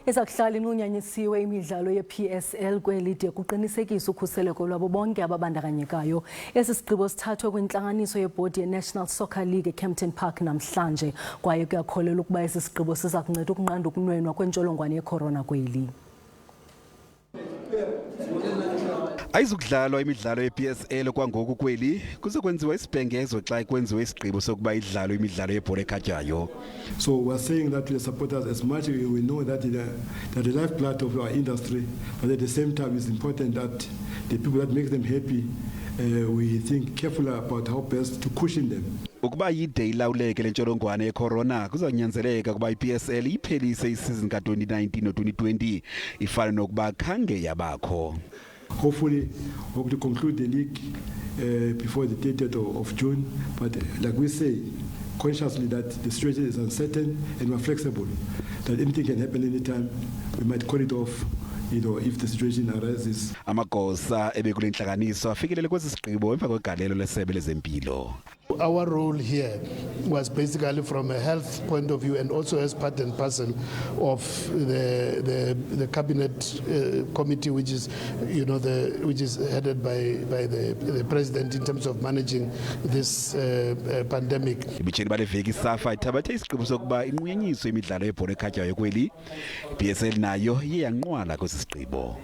Izakuhlala inqunyanyisiwe imidlalo yePSL kweli de kuqinisekiswe ukhuseleko lwabo bonke ababandakanyekayo. Esisgqibo sithathwe kwintlanganiso yebhodi yeNational Soocer League eKempton Park namhlanje. Kwaye kuyakholelwa ukuba esisgqibo sizakunceda ukunqanda ukunwenwa kwe-ntsholongwane yeCorona kweli. Ayizukudlalwa imidlalo yePSL kwangoku kweli kuzokwenziwa isibhengezo xa kwenziwe isigqibo sokuba idlalwe imidlalo yebhola ekhatywayo. So we're saying that to the supporters, as much as we know that the lifeblood of our industry, but at the same time it's important that the people that make them happy, we think carefully about how best to cushion them. Ukuba yide ilawuleke le ntsholongwane yeCorona kuzanyanzeleka ukuba iPSL iphelise isizini ka-2019 no-2020 ifana nokuba khange yabakho. Hopefully, we hope to conclude the league before the 30th of June. But like we say, consciously that the situation is uncertain and we're flexible. That anything can happen anytime. We might call it off, if the situation arises. Amagosa ebekule inhlanganiso afikelele kwesisgqibo emva kwegalelo lesebe lezempilo. Our role here was basically from a health point of view and also as part and parcel of the cabinet committee, which is which is headed by the president in terms of managing this pandemic. Ibitsheni bale veki safa ithabathe isigqibo sokuba inqunyanyisiwe imidlalo yebhola ekhatywayo kweli. iPSL nayo iye yanqwala kwesisgqibo.